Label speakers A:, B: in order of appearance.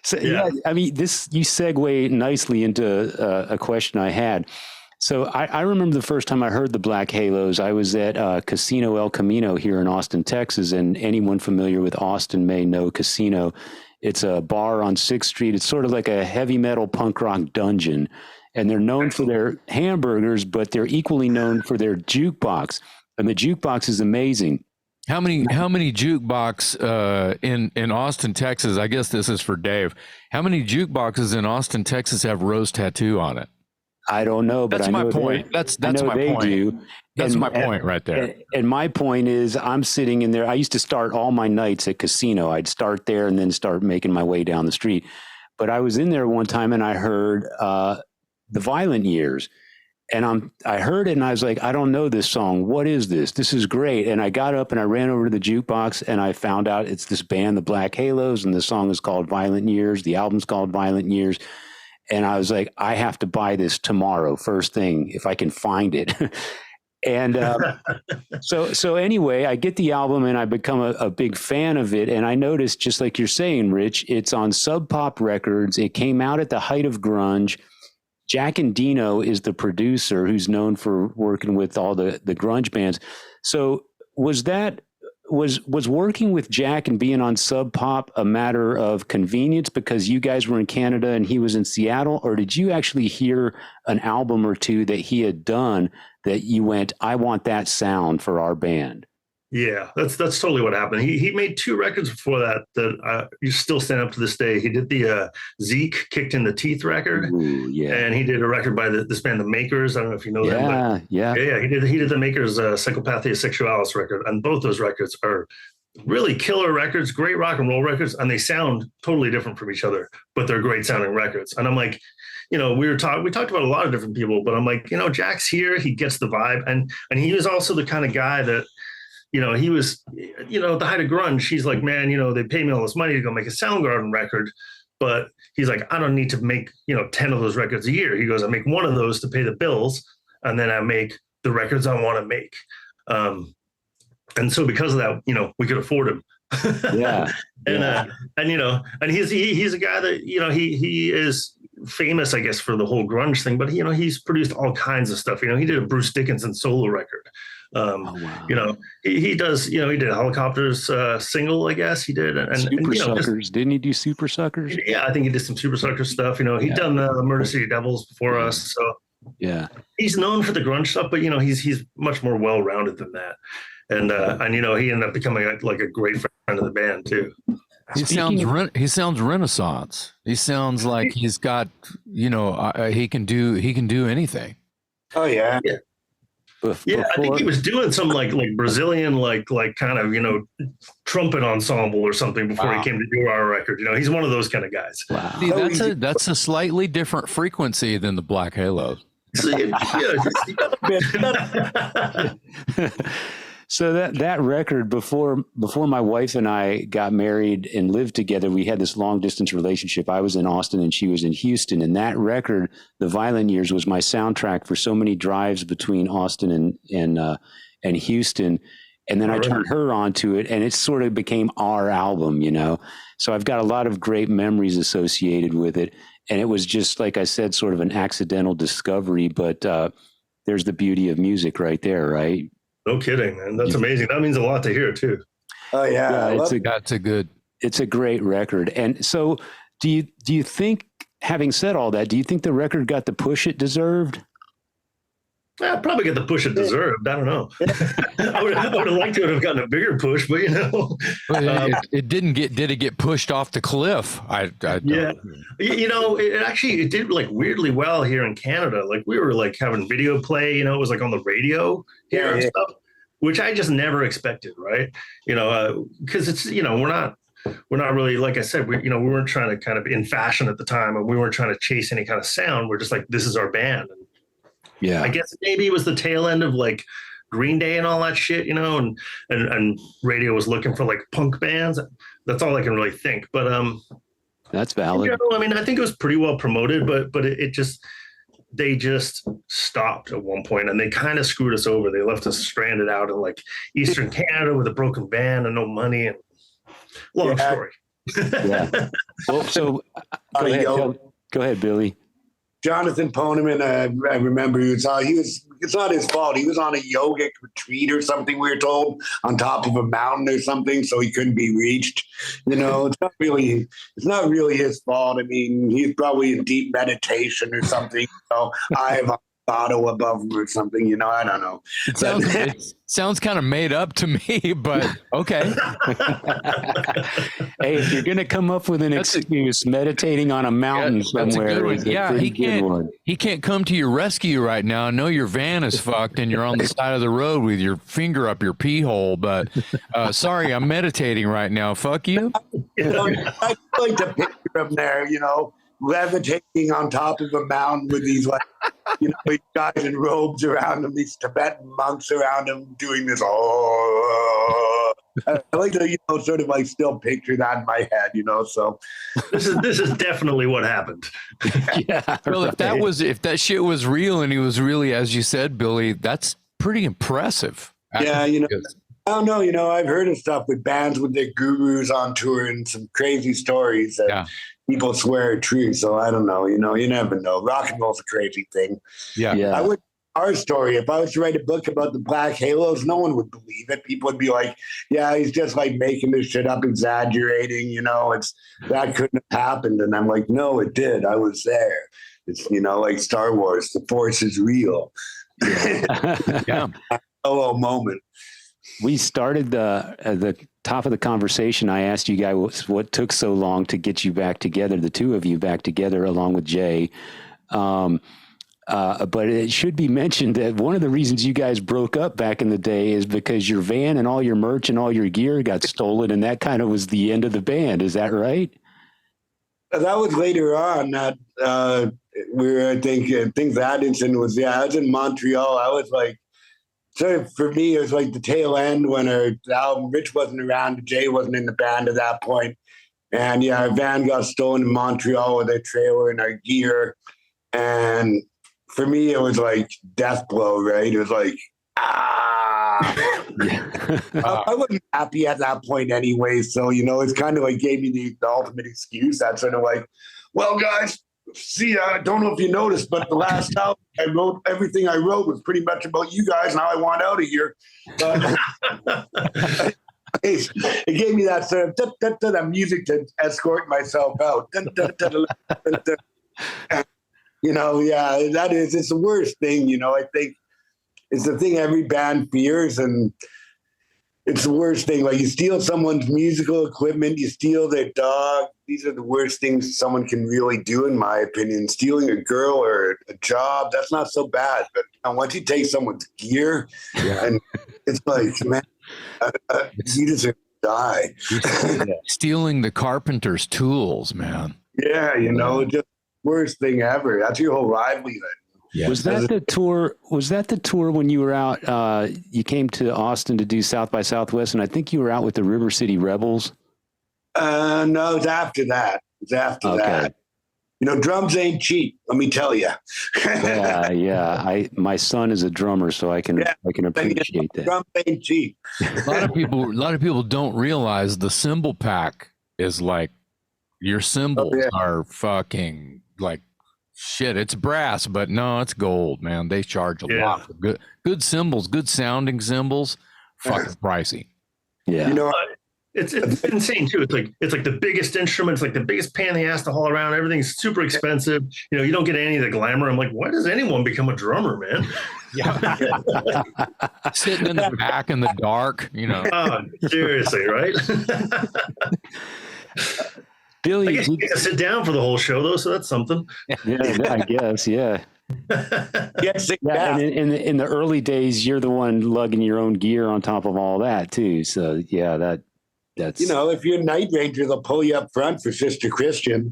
A: So yeah, I mean, you segue nicely into a question I had. So I remember the first time I heard the Black Halos, I was at Casino El Camino here in Austin, Texas, and anyone familiar with Austin may know Casino. It's a bar on 6th Street. It's sort of like a heavy metal punk rock dungeon, and they're known for their hamburgers, but they're equally known for their jukebox, and the jukebox is amazing.
B: How many jukebox in Austin, Texas? I guess this is for Dave. How many jukeboxes in Austin, Texas have Rose Tattoo on it?
A: I don't know, but
B: that's my point. That's my point.
A: Do.
B: That's my point right there.
A: And my point is, I'm sitting in there. I used to start all my nights at Casino. I'd start there and then start making my way down the street. But I was in there one time and I heard The Violent Years. And I heard it and I was like, I don't know this song. What is this? This is great. And I got up and I ran over to the jukebox and I found out it's this band, the Black Halos, and the song is called Violent Years. The album's called Violent Years. And I was like, I have to buy this tomorrow, first thing, if I can find it. And so anyway, I get the album and I become a big fan of it. And I noticed, just like you're saying, Rich, it's on Sub Pop Records. It came out at the height of grunge. Jack Endino is the producer who's known for working with all the grunge bands. So was working with Jack and being on Sub Pop a matter of convenience because you guys were in Canada and he was in Seattle, or did you actually hear an album or two that he had done that you went, I want that sound for our band?
C: Yeah, that's totally what happened. He made 2 records before that you still stand up to this day. He did the Zeke Kicked in the Teeth record.
A: Ooh, yeah.
C: And he did a record by this band, The Makers. I don't know if you know them. But
A: Yeah.
C: He did The Makers Psychopathia Sexualis record. And both those records are really killer records, great rock and roll records. And they sound totally different from each other, but they're great sounding records. And I'm like, we talked about a lot of different people, but I'm like, Jack's here. He gets the vibe. And he was also the kind of guy that, he was, at the height of grunge, he's like, man, they pay me all this money to go make a Soundgarden record. But he's like, I don't need to make, 10 of those records a year. He goes, I make one of those to pay the bills. And then I make the records I want to make. And so because of that, we could afford him.
A: Yeah.
C: And he's a guy that, he is famous, I guess, for the whole grunge thing, but he's produced all kinds of stuff. He did a Bruce Dickinson solo record.
A: Wow.
C: He does, he did Helicopters single, I guess he did. And
A: Super Suckers. Didn't he do Super Suckers?
C: Yeah, I think he did some Super Sucker stuff. He'd done the Murder City Devils before us. So
A: yeah,
C: he's known for the grunge stuff, but he's much more well-rounded than that. And he ended up becoming a great friend of the band too.
B: He sounds Renaissance. He sounds like he's got, he can do anything.
C: Oh yeah. Yeah, I think he was doing some like Brazilian kind of trumpet ensemble or something before he came to do our record. He's one of those kind of guys.
B: Wow. See, that's a slightly different frequency than the Black Halos.
A: So that record, before my wife and I got married and lived together, we had this long distance relationship. I was in Austin and she was in Houston. And that record, The Violent Years, was my soundtrack for so many drives between Austin and Houston. And then I turned her onto it and it sort of became our album, So I've got a lot of great memories associated with it. And it was just, like I said, sort of an accidental discovery, but there's the beauty of music right there, right?
C: No kidding, man. That's amazing. That means a lot to hear too.
D: Oh yeah,
A: it's a great record. And so do you think, having said all that, do you think the record got the push it deserved?
C: Yeah, probably get the push it deserved. I don't know. I would have liked to have gotten a bigger push, but
B: it didn't get. Did it get pushed off the cliff? I
C: yeah. It did weirdly well here in Canada. We were having video play. It was on the radio here and stuff, which I just never expected. Right? Because it's we're not really, like I said, we weren't trying to kind of in fashion at the time, and we weren't trying to chase any kind of sound. We're just this is our band. And,
A: yeah,
C: I guess maybe it was the tail end of Green Day and all that shit, and radio was looking for punk bands. That's all I can really think. But
A: that's valid.
C: I think it was pretty well promoted, but they just stopped at one point and they kind of screwed us over. They left us stranded out in Eastern Canada with a broken band and no money and long story.
A: Yeah. Well, so Go ahead, go ahead, Billy.
D: Jonathan Poneman, I remember it's not his fault. He was on a yogic retreat or something, we were told, on top of a mountain or something, so he couldn't be reached. It's not really his fault. I mean, he's probably in deep meditation or something. I have auto above him or something, I don't know.
B: It sounds kind of made up to me, but okay.
A: Hey, if you're going to come up with an excuse, meditating on a mountain somewhere is a pretty good one.
B: He can't come to your rescue right now. I know your van is fucked and you're on the side of the road with your finger up your pee hole, but sorry, I'm meditating right now. Fuck you.
D: I like to picture him there, levitating on top of a mountain with these these guys in robes around him, these Tibetan monks around him doing this. I like to, sort of like still picture that in my head, So
C: this is definitely what happened.
A: Yeah.
B: Well,
A: right.
B: if that shit was real and he was really, as you said, Billy, that's pretty impressive.
D: Yeah, I don't know. I've heard of stuff with bands with their gurus on tour and some crazy stories that people swear are true. So I don't know. You never know. Rock and roll's a crazy thing.
B: Yeah.
D: I would. Our story. If I was to write a book about the Black Halos, no one would believe it. People would be like, "Yeah, he's just like making this shit up, exaggerating." That couldn't have happened. And I'm like, "No, it did. I was there." It's like Star Wars. The Force is real.
B: Yeah.
D: Hello moment.
A: We started at the top of the conversation. I asked you guys what took so long to get you back together, the two of you back together, along with Jay. But it should be mentioned that one of the reasons you guys broke up back in the day is because your van and all your merch and all your gear got stolen, and that kind of was the end of the band. Is that right?
D: That was later on. That I think that incident was. I was in Montreal. I was like. So for me, it was like the tail end when our album, Rich wasn't around, Jay wasn't in the band at that point. And our van got stolen in Montreal with our trailer and our gear. And for me, it was like death blow, right? It was like, I wasn't happy at that point anyway. So, it's kind of like gave me the ultimate excuse. That's sort of like, well, guys, see, I don't know if you noticed, but the last album I wrote, everything I wrote was pretty much about you guys. Now I want out of here. It gave me that sort of that music to escort myself out. It's the worst thing. I think it's the thing every band fears, and it's the worst thing. Like you steal someone's musical equipment, you steal their dog. These are the worst things someone can really do, in my opinion. Stealing a girl or a job, that's not so bad. But once you take someone's gear, and it's like, man, you deserve to die.
B: Stealing the carpenter's tools, man.
D: Yeah, just worst thing ever. That's your whole livelihood.
A: Yeah. Was that the tour? Was that the tour when you were out? You came to Austin to do South by Southwest, and I think you were out with the River City Rebels.
D: No, it's after that. That. Drums ain't cheap. Let me tell you.
A: Yeah. My son is a drummer, so I can appreciate that.
D: Drums ain't cheap.
B: A lot of people don't realize the cymbal pack is like your cymbals are fucking like. Shit, it's brass, but no, it's gold, man. They charge a lot for good cymbals, good sounding cymbals, fucking pricey.
A: Yeah.
C: It's insane too. It's like the biggest instrument, it's like the biggest pain in the ass to haul around. Everything's super expensive. You don't get any of the glamour. I'm like, why does anyone become a drummer, man?
B: Yeah. Sitting in the back in the dark,
C: Oh, seriously, right?
A: Billy,
C: I guess you get to sit down for the whole show, though, so that's something.
A: Yeah, I guess, yeah. And in the early days, you're the one lugging your own gear on top of all that too. So yeah, that's
D: if you're a Night Ranger, they'll pull you up front for Sister Christian.